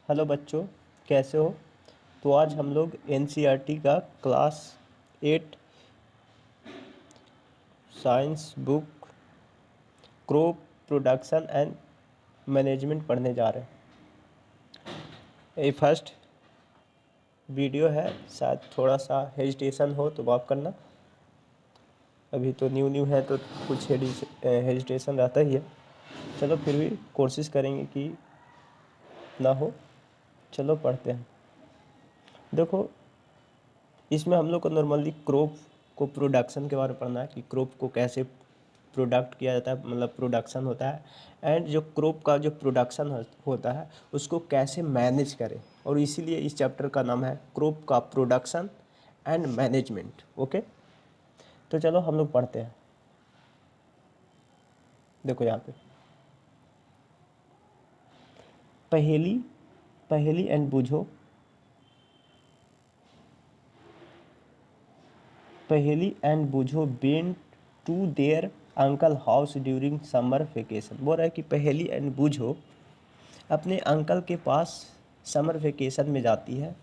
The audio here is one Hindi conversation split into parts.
हेलो बच्चों, कैसे हो। तो आज हम लोग एनसीईआरटी का class 8 science book crop production and management पढ़ने जा रहे हैं। ये फर्स्ट वीडियो है, शायद थोड़ा सा हेजिटेशन हो तो माफ़ करना। अभी तो न्यू है तो कुछ हेजिटेशन रहता ही है। चलो फिर भी कोशिश करेंगे कि ना हो। चलो पढ़ते हैं। देखो, इसमें हम लोग को नॉर्मली क्रॉप को प्रोडक्शन के बारे में पढ़ना है कि क्रॉप को कैसे प्रोडक्ट किया जाता है, मतलब प्रोडक्शन होता है। एंड जो क्रॉप का जो प्रोडक्शन होता है उसको कैसे मैनेज करें, और इसीलिए इस चैप्टर का नाम है क्रॉप का प्रोडक्शन एंड मैनेजमेंट। ओके, तो चलो हम लोग पढ़ते हैं। देखो यहाँ पे पहेली पहेली एंड बूझो। Paheli and Boojho went to their uncle house during summer vacation. बोल रहा है कि पहेली एंड बूझो अपने अंकल के पास समर वेकेशन में जाती है।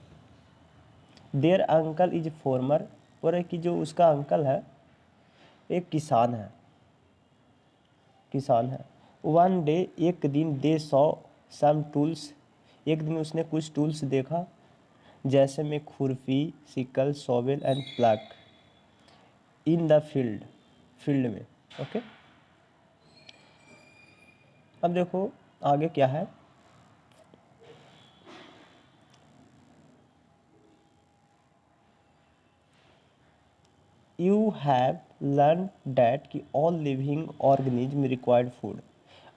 Their uncle is farmer. बोल रहा है कि जो उसका अंकल है एक किसान है। वन डे, एक दिन, दे सॉ सम टूल्स। एक दिन उसने कुछ टूल्स देखा, जैसे में खुरपी, sickle, shovel and plug in the field में। ओके, अब देखो आगे क्या है। यू हैव लर्न डैट कि all living organism required food.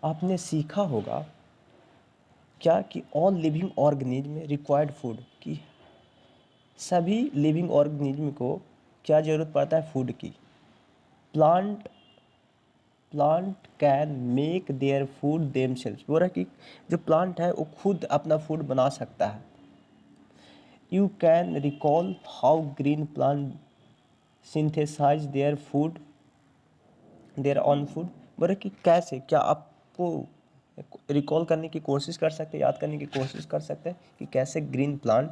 आपने सीखा होगा क्या कि all living organism required food, कि सभी लिविंग ऑर्गेनिज्म को क्या ज़रूरत पड़ता है, फूड की। Plant plant can make their food themselves. बोल रहा है कि जो प्लांट है वो खुद अपना फूड बना सकता है। You can recall how green plant synthesize their own food. बोल रहे कि कैसे, क्या आपको रिकॉल करने की कोशिश कर सकते हैं, याद करने की कोशिश कर सकते हैं कि कैसे ग्रीन प्लांट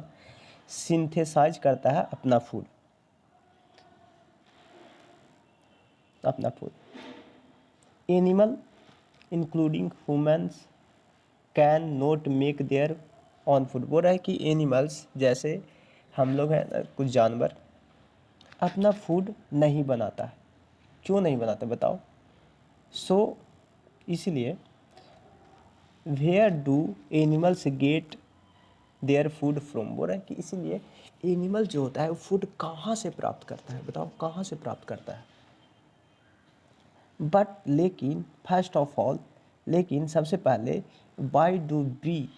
सिंथेसाइज करता है अपना food. Animal including humans can not make their own food. बोल रहा है कि एनिमल्स जैसे हम लोग हैं ना, कुछ जानवर अपना फूड नहीं बनाता है। क्यों नहीं बनाते बताओ। सो इसलिए where do animals get their food from. बोल रहा है कि इसीलिए एनिमल जो होता है वो फूड कहाँ से प्राप्त करता है, बताओ कहाँ से प्राप्त करता है। बट लेकिन फर्स्ट ऑफ ऑल, लेकिन सबसे पहले why do we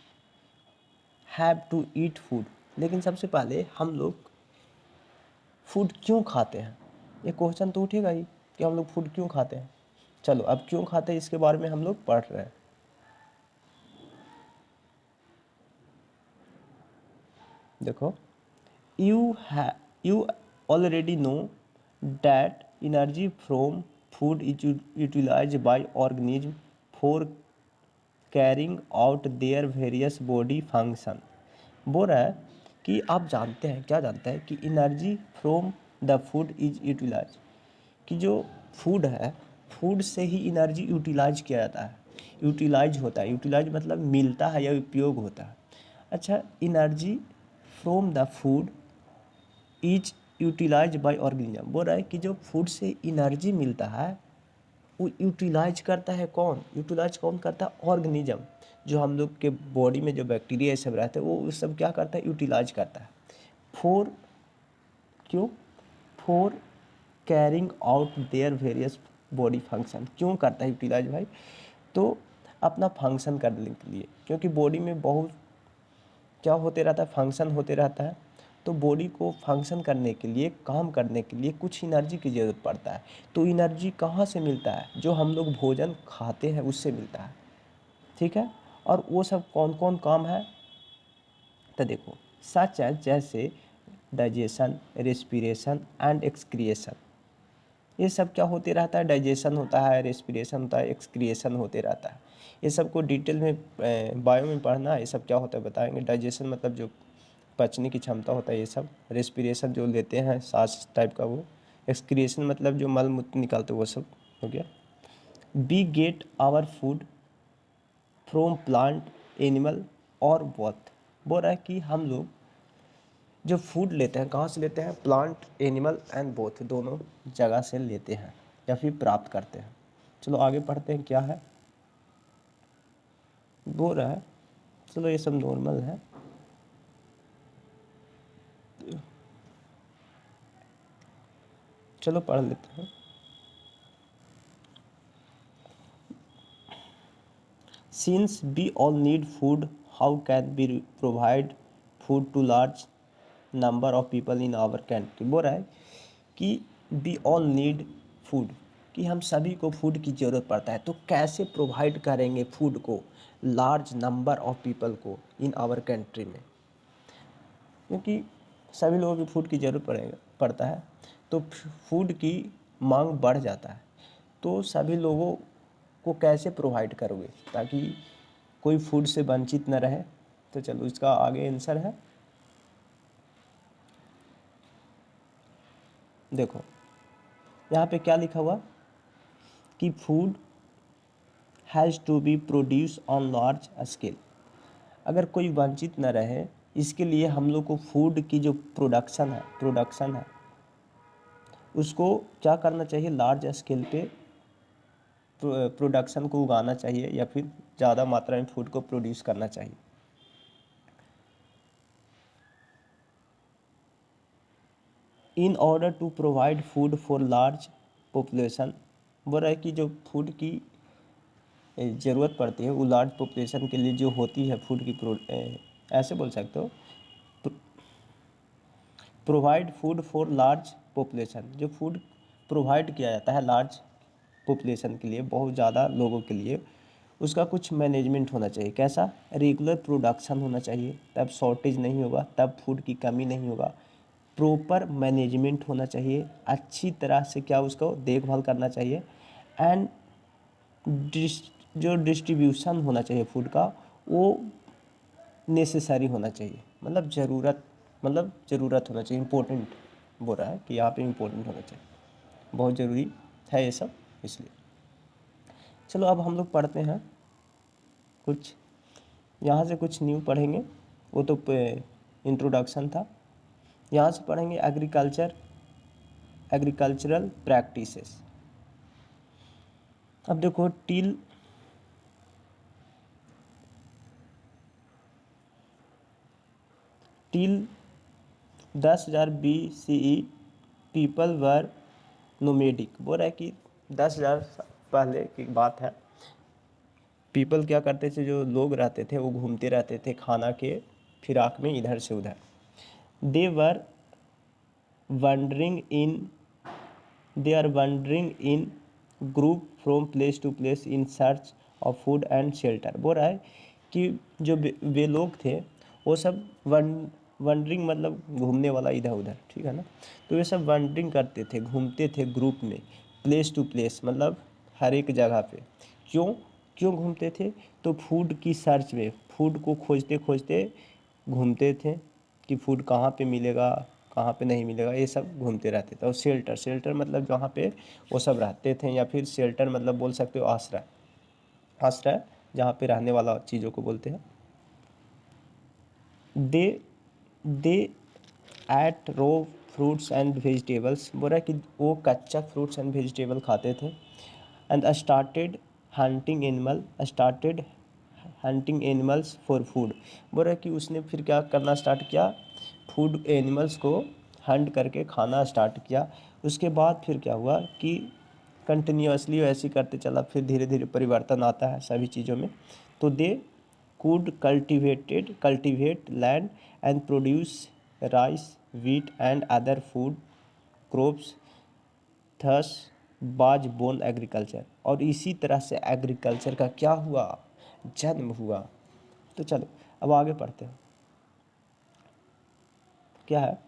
have to eat food. लेकिन सबसे पहले हम लोग फूड क्यों खाते हैं, ये क्वेश्चन तो उठेगा ही कि हम लोग फूड क्यों खाते हैं। चलो अब क्यों खाते हैं इसके बारे में हम लोग पढ़ रहे हैं। देखो, you already know that energy from food is utilized by organism for carrying out their various body function। बोल रहा है कि आप जानते हैं, क्या जानते हैं कि energy from the food is utilize, कि जो फूड है फूड से ही एनर्जी यूटिलाइज किया जाता है, यूटिलाइज होता है। यूटिलाइज मतलब मिलता है या उपयोग होता है। अच्छा, energy from the food is utilize by organism. बोल रहा है कि जो फूड से एनर्जी मिलता है वो यूटिलाइज करता है कौन, यूटिलाइज कौन करता है, ऑर्गेनिज्म। जो हम लोग के बॉडी में जो बैक्टीरिया ये सब रहते हैं वो सब क्या करता है, यूटिलाइज करता है। फॉर क्यों, for carrying out their various body function. क्यों करता है यूटिलाइज भाई, तो अपना फंक्शन करने के लिए, क्योंकि बॉडी में बहुत क्या होते रहता है, फंक्शन होते रहता है। तो बॉडी को फंक्शन करने के लिए, काम करने के लिए कुछ एनर्जी की ज़रूरत पड़ता है। तो एनर्जी कहाँ से मिलता है, जो हम लोग भोजन खाते हैं उससे मिलता है। ठीक है, और वो सब कौन कौन काम है तो देखो, सच है जैसे डाइजेशन, रेस्पिरेशन एंड एक्सक्रिएशन। ये सब क्या होते रहता है, डाइजेशन होता है, रेस्पिरेशन होता है, एक्सक्रिएशन होते रहता है। ये सब को डिटेल में बायो में पढ़ना है, ये सब क्या होता है बताएंगे। डाइजेशन मतलब जो पचने की क्षमता होता है ये सब, रेस्पिरेशन जो लेते हैं सांस टाइप का वो, एक्सक्रिएशन मतलब जो मल मूत्र निकालते वो सब हो गया। We get our food from plant, animal और बोथ। बोल रहा है कि हम लोग जो फूड लेते हैं कहाँ से लेते हैं, प्लांट, एनिमल एंड बोथ, दोनों जगह से लेते हैं या फिर प्राप्त करते हैं। चलो आगे पढ़ते हैं क्या है। बोल रहा है, चलो ये सब नॉर्मल है। चलो पढ़ लेते हैं। Since we all need food, how can we provide food to large number of people in our country? बोल रहा है कि we all need food, कि हम सभी को फूड की ज़रूरत पड़ता है, तो कैसे प्रोवाइड करेंगे फूड को लार्ज नंबर ऑफ पीपल को इन आवर कंट्री में, क्योंकि सभी लोगों की फूड की ज़रूरत पड़ता है, तो फूड की मांग बढ़ जाता है। तो सभी लोगों को कैसे प्रोवाइड करोगे ताकि कोई फूड से वंचित न रहे। तो चलो इसका आगे आंसर है, देखो यहाँ पे क्या लिखा हुआ कि food has to be produce on large scale. अगर कोई वंचित न रहे इसके लिए हम लोग को फूड की जो प्रोडक्शन है उसको क्या करना चाहिए, लार्ज स्केल पे प्रोडक्शन को उगाना चाहिए या फिर ज़्यादा मात्रा में फूड को प्रोड्यूस करना चाहिए। In order to provide food for large population, बोल रहा है कि जो फूड की ज़रूरत पड़ती है वो लार्ज पॉपुलेशन के लिए जो होती है फूड की ऐसे बोल सकते हो, provide food for large population, जो फूड प्रोवाइड किया जाता है लार्ज पॉपुलेशन के लिए, बहुत ज़्यादा लोगों के लिए, उसका कुछ मैनेजमेंट होना चाहिए। कैसा, रेगुलर प्रोडक्शन होना चाहिए, तब शॉर्टेज नहीं होगा, तब फूड की कमी नहीं होगा। प्रॉपर मैनेजमेंट होना चाहिए, अच्छी तरह से क्या उसको देखभाल करना चाहिए। एंड जो डिस्ट्रीब्यूशन होना चाहिए फूड का वो नेसेसरी होना चाहिए, मतलब ज़रूरत होना चाहिए, इम्पोर्टेंट बोल रहा है कि यहाँ पे इम्पोर्टेंट होना चाहिए, बहुत ज़रूरी है ये सब इसलिए। चलो अब हम लोग पढ़ते हैं कुछ, यहाँ से कुछ न्यू पढ़ेंगे, वो तो इंट्रोडक्शन था। यहाँ से पढ़ेंगे एग्रीकल्चरल प्रैक्टिसेस। अब देखो till 10,000 BCE people were nomadic. बोल रहा है कि 10,000 पहले की बात है, पीपल क्या करते थे, जो लोग रहते थे वो घूमते रहते थे खाना के फिराक में इधर से उधर। They were wandering in group from place to place in search of food and shelter. बोल रहा है कि जो वे लोग थे वो सब वंडरिंग मतलब घूमने वाला इधर उधर, ठीक है ना। तो ये सब वंडरिंग करते थे, घूमते थे ग्रुप में, प्लेस टू प्लेस मतलब हर एक जगह पे। क्यों घूमते थे, तो फूड की सर्च में, फूड को खोजते खोजते घूमते थे कि फूड कहाँ पे मिलेगा कहाँ पे नहीं मिलेगा, ये सब घूमते रहते थे। और शेल्टर मतलब जहाँ पे वो सब रहते थे, या फिर शेल्टर मतलब बोल सकते हो आश्रय जहाँ पे रहने वाला चीज़ों को बोलते हैं। They ate raw fruits and vegetables. बोल रहा है कि वो कच्चा फ्रूट्स एंड वेजिटेबल खाते थे। And started hunting animals for food. बोल रहा है कि उसने फिर क्या करना स्टार्ट किया, फूड एनिमल्स को हंट करके खाना स्टार्ट किया। उसके बाद फिर क्या हुआ कि कंटिन्यूसली वैसे ही करते चला, फिर धीरे धीरे परिवर्तन आता है सभी चीज़ों में। तो दे could cultivate land and produce rice, wheat and other food crops, thus was born agriculture। और इसी तरह से एग्रीकल्चर का क्या हुआ, जन्म हुआ। तो चलो अब आगे पढ़ते हैं क्या है।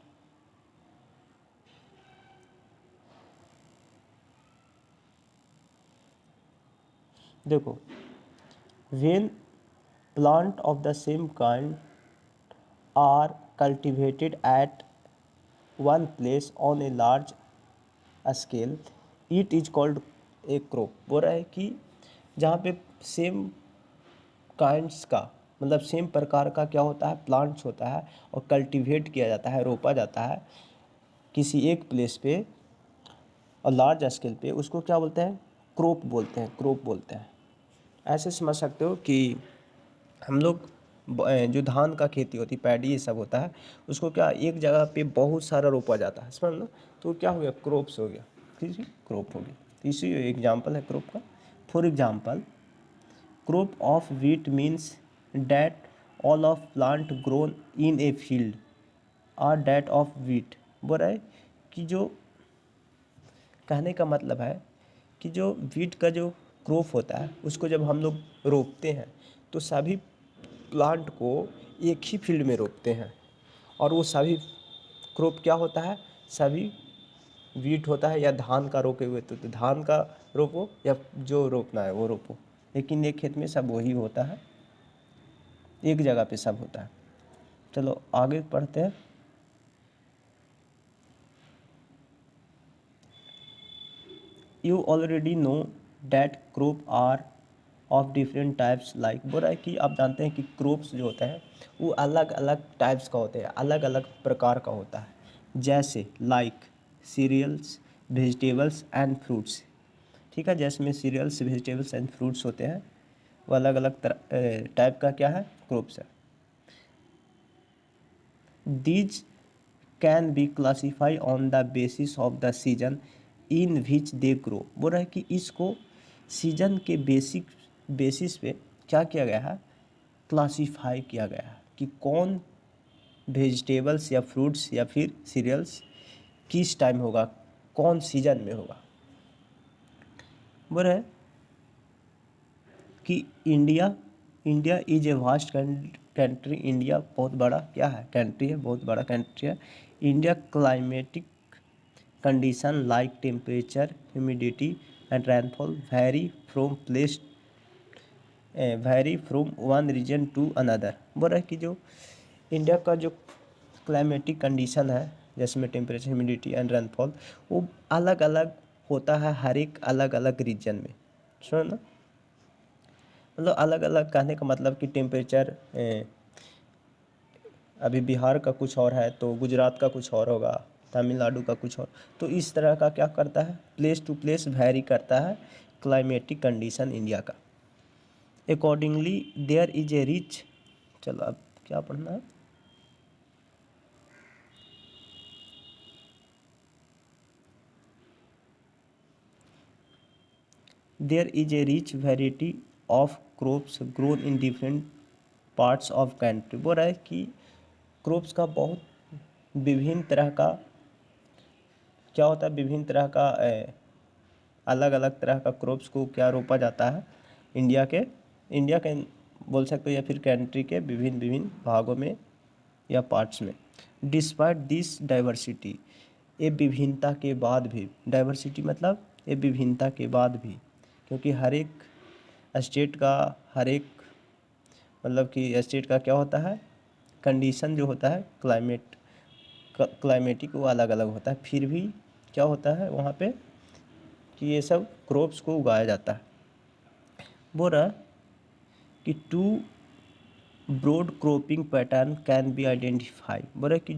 देखो, when plant of the same kind are cultivated at one place on a large scale, it is called a crop. बोल रहा है कि जहाँ पे सेम काइंड्स का मतलब सेम प्रकार का क्या होता है, प्लांट्स होता है और कल्टीवेट किया जाता है, रोपा जाता है किसी एक प्लेस पे और लार्ज स्केल पे, उसको क्या बोलते हैं, क्रॉप बोलते हैं, क्रॉप बोलते हैं। ऐसे समझ सकते हो कि हम लोग जो धान का खेती होती है, पैडी ये सब होता है, उसको क्या एक जगह पे बहुत सारा रोपा जाता है, समझ लो, तो क्या हो गया, क्रॉप्स हो गया, ठीक है, क्रॉप हो गया। तो इसी एग्जाम्पल है क्रॉप का। For example, crop of wheat means that all of plant grown in a field are that of wheat. बोल रहा है कि जो कहने का मतलब है कि जो व्हीट का जो क्रॉप होता है उसको जब हम लोग रोपते हैं तो सभी प्लांट को एक ही फील्ड में रोपते हैं, और वो सभी क्रॉप क्या होता है, सभी व्हीट होता है या धान का रोके हुए, तो धान का रोपो या जो रोपना है वो रोपो, लेकिन एक खेत में सब वही होता है, एक जगह पे सब होता है। चलो आगे पढ़ते हैं। You already know that crop are of different types like. बोल रहा है कि आप जानते हैं कि क्रॉप्स जो होते हैं वो अलग अलग टाइप्स का होते हैं, अलग अलग प्रकार का होता है, जैसे like cereals, vegetables and fruits. ठीक है, जैसे में सीरियल्स, वेजिटेबल्स एंड फ्रूट्स होते हैं, वो अलग अलग टाइप का क्या है, क्रॉप्स है। These can be classify on the basis of the season in which they grow. बोल रहा है कि इसको सीजन के बेसिस पे क्या किया गया है, क्लासीफाई किया गया है कि कौन वेजिटेबल्स या फ्रूट्स या फिर सीरियल्स किस टाइम होगा, कौन सीजन में होगा। बोल रहा है कि India is a vast country. India बहुत बड़ा क्या है, कंट्री है, बहुत बड़ा कंट्री है। India climatic condition like temperature, humidity and rainfall vary from one region to another. बोल रहा है कि जो इंडिया का जो क्लाइमेटिक कंडीशन है, जैसे में टेम्परेचर, ह्यूमिडिटी एंड रेनफॉल, वो अलग अलग होता है हर एक अलग अलग रीजन में। सुनो ना, मतलब अलग अलग कहने का मतलब कि टेम्परेचर अभी बिहार का कुछ और है तो गुजरात का कुछ और होगा, तमिलनाडु का कुछ और, तो इस तरह का क्या करता है, प्लेस टू प्लेस वैरी करता है क्लाइमेटिक कंडीशन इंडिया का। Accordingly there is a rich, चलो अब क्या पढ़ना है, there is a rich variety of crops grown in different parts of country. बोल रहा है कि क्रॉप्स का बहुत विभिन्न तरह का क्या होता है, विभिन्न तरह का अलग अलग तरह का क्रॉप्स को क्या रोपा जाता है इंडिया के बोल सकते हो या फिर कंट्री के विभिन्न विभिन्न भागों में या पार्ट्स में। डिस्पाइट दिस डाइवर्सिटी, ये विभिन्नता के बाद भी, डाइवर्सिटी मतलब ये विभिन्नता के बाद भी, क्योंकि हर एक स्टेट का हर एक मतलब कि स्टेट का क्या होता है, कंडीशन जो होता है क्लाइमेटिक वो अलग अलग होता है, फिर भी क्या होता है वहाँ पे कि ये सब क्रॉप्स को उगाया जाता है। बोल रहा कि two broad cropping pattern can be identify. बोल रहा कि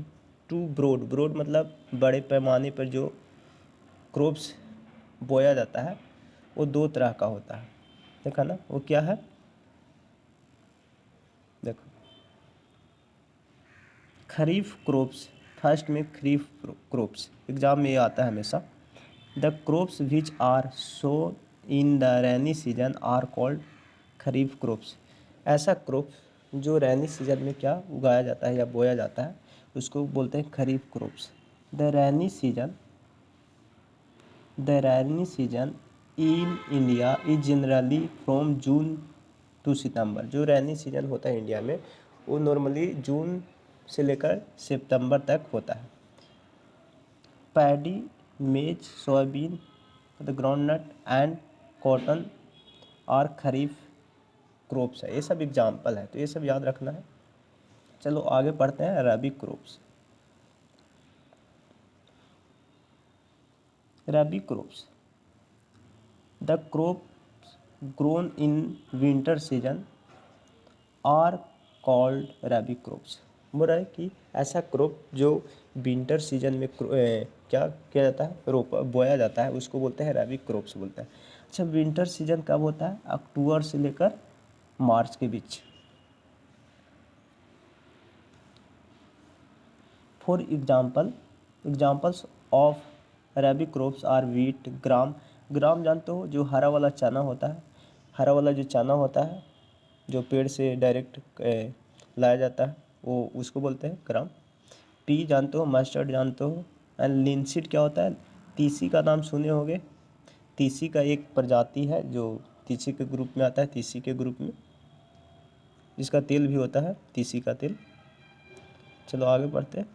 टू ब्रॉड मतलब बड़े पैमाने पर जो क्रॉप्स बोया जाता है वो दो तरह का होता है, देखा ना, वो क्या है, देखो, खरीफ क्रॉप्स, फर्स्ट में खरीफ क्रॉप्स एग्जाम में ये आता है हमेशा। The crops which are sown in the rainy season are called kharif crops. ऐसा क्रॉप जो रेनी सीजन में क्या उगाया जाता है या बोया जाता है उसको बोलते हैं kharif crops. The rainy season in India is generally from June to September. जो रेनी सीजन होता है इंडिया में वो नॉर्मली जून से लेकर सितंबर तक होता है। पैडी, मेज, soybean, the groundnut and cotton और खरीफ क्रॉप्स है, ये सब एग्जाम्पल है, तो ये सब याद रखना है। चलो आगे पढ़ते हैं rabi crops. Rabi crops, the crops grown in winter season are called rabi crops. बोल रहा है कि ऐसा क्रॉप जो विंटर सीजन में क्या किया जाता है, रोपा बोया जाता है, उसको बोलते हैं रबी क्रॉप्स बोलते हैं। अच्छा, विंटर सीजन कब होता है? अक्टूबर से लेकर मार्च के बीच। For examples of rabi crops are wheat, gram. Gram जानते हो, जो हरा वाला चना होता है, हरा वाला जो चना होता है जो पेड़ से डायरेक्ट लाया जाता है, वो उसको बोलते हैं ग्राम। पी जानते हो, मस्टर्ड जानते हो। एंड लिनसीड क्या होता है? तीसी का नाम सुने होंगे। तीसी का एक प्रजाति है जो तीसी के ग्रुप में आता है, तीसी के ग्रुप में, जिसका तेल भी होता है, तीसी का तेल। चलो आगे बढ़ते हैं।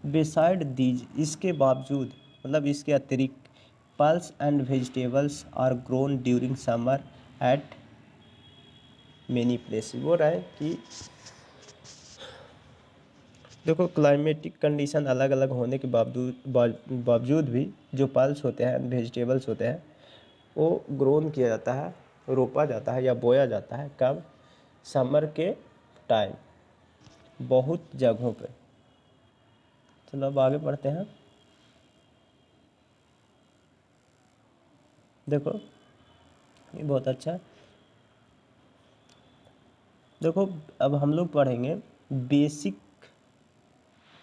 बिसाइड दीज, इसके बावजूद, मतलब इसके अतिरिक्त, pulse and vegetables are grown during summer at many places. वो रहा है कि देखो क्लाइमेटिक कंडीशन अलग अलग होने के बावजूद भी जो पल्स होते हैं, वेजिटेबल्स होते हैं, वो ग्रोन किया जाता है, रोपा जाता है या बोया जाता है। कब? समर के टाइम, बहुत जगहों पे। चलो अब आगे बढ़ते हैं। देखो ये बहुत अच्छा है। देखो अब हम लोग पढ़ेंगे बेसिक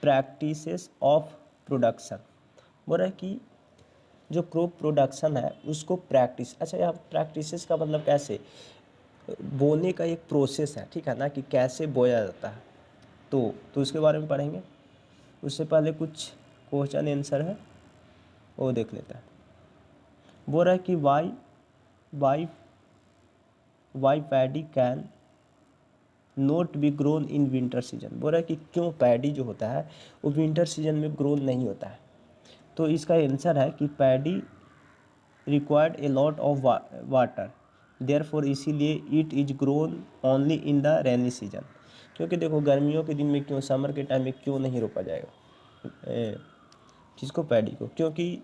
प्रैक्टिसेस ऑफ प्रोडक्शन। बोल रहा है कि जो क्रॉप प्रोडक्शन है उसको प्रैक्टिस, अच्छा यहाँ प्रैक्टिसेस का मतलब कैसे, बोने का एक प्रोसेस है, ठीक है ना, कि कैसे बोया जाता है, तो उसके बारे में पढ़ेंगे। उससे पहले कुछ क्वेश्चन आंसर है, वो देख लेते हैं। बोल रहा है कि why why paddy can not be grown in winter season. बोल रहा है कि क्यों पैडी जो होता है वो विंटर सीजन में ग्रोन नहीं होता है। तो इसका आंसर है कि paddy required a lot of water, therefore इसीलिए it is grown only in the rainy season. क्योंकि देखो गर्मियों के दिन में क्यों, समर के टाइम में क्यों नहीं रोपा जाएगा जिसको, पैडी को, क्योंकि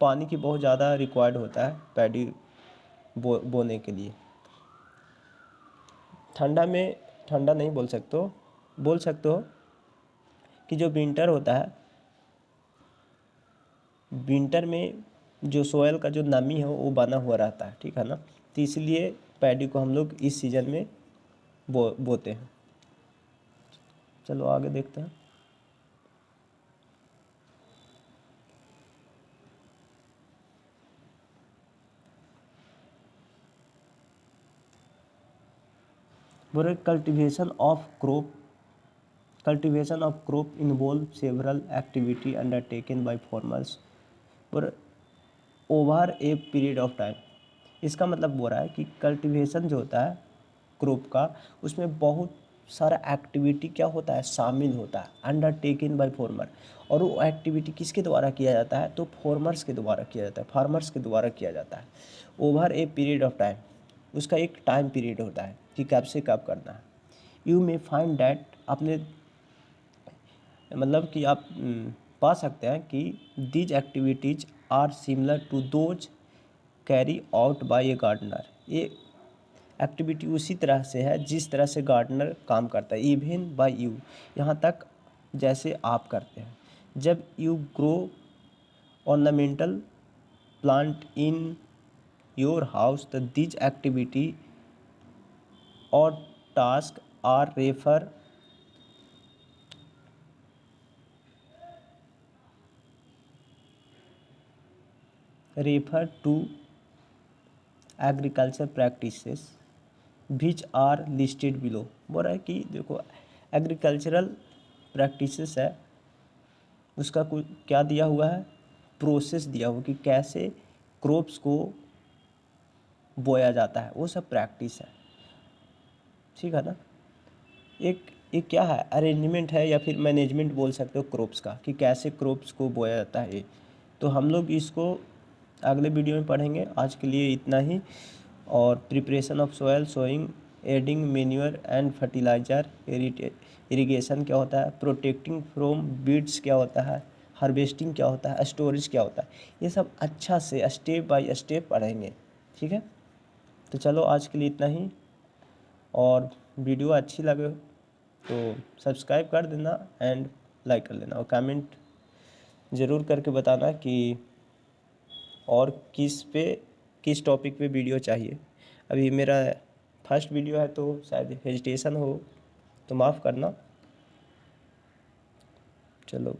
पानी की बहुत ज़्यादा रिक्वायर्ड होता है पैडी बोने के लिए। ठंडा में, ठंडा नहीं बोल सकते हो कि जो विंटर होता है, विंटर में जो सोयल का जो नमी है वो बना हुआ रहता है, ठीक है ना, तो इसलिए पैडी को हम लोग इस सीज़न में बोते हैं। चलो आगे देखते हैं। बोले cultivation of crop involve several activity undertaken by farmers पर over a period of time. इसका मतलब बोल रहा है कि कल्टीवेशन जो होता है क्रॉप का, उसमें बहुत सारा एक्टिविटी क्या होता है, शामिल होता है, अंडरटेकन बाय फार्मर। और वो एक्टिविटी किसके द्वारा किया जाता है? तो फार्मर्स के द्वारा किया जाता है, फार्मर्स के द्वारा किया जाता है। Over a period of time, उसका एक टाइम पीरियड होता है कि कब से कब करना है। यू मे फाइंड डैट, आपने मतलब कि आप पा सकते हैं कि these activities are similar to those carry out by a gardener. ये एक्टिविटी उसी तरह से है जिस तरह से गार्डनर काम करता है, इवन बाय यू, यहाँ तक जैसे आप करते हैं। जब you grow ornamental plant in your house, the these activity और task are refer to agriculture practices which are listed below. बोल रहा है कि देखो एग्रीकल्चरल प्रैक्टिसेस है, उसका कुछ क्या दिया हुआ है, प्रोसेस दिया हुआ कि कैसे क्रॉप्स को बोया जाता है, वो सब प्रैक्टिस है, ठीक है ना। एक क्या है, अरेंजमेंट है या फिर मैनेजमेंट बोल सकते हो क्रॉप्स का, कि कैसे क्रॉप्स को बोया जाता है। तो हम लोग इसको अगले वीडियो में पढ़ेंगे। आज के लिए इतना ही। और preparation of soil, sowing, adding manure and fertiliser, irrigation क्या होता है, प्रोटेक्टिंग फ्रॉम बीड्स क्या होता है, हार्वेस्टिंग क्या होता है, स्टोरेज क्या होता है, ये सब अच्छा से स्टेप बाय स्टेप पढ़ेंगे। ठीक है, तो चलो आज के लिए इतना ही। और वीडियो अच्छी लगे तो सब्सक्राइब कर देना एंड लाइक कर लेना, और कमेंट ज़रूर करके बताना कि और किस टॉपिक पे वीडियो चाहिए। अभी मेरा फर्स्ट वीडियो है तो शायद हेजिटेशन हो तो माफ़ करना। चलो।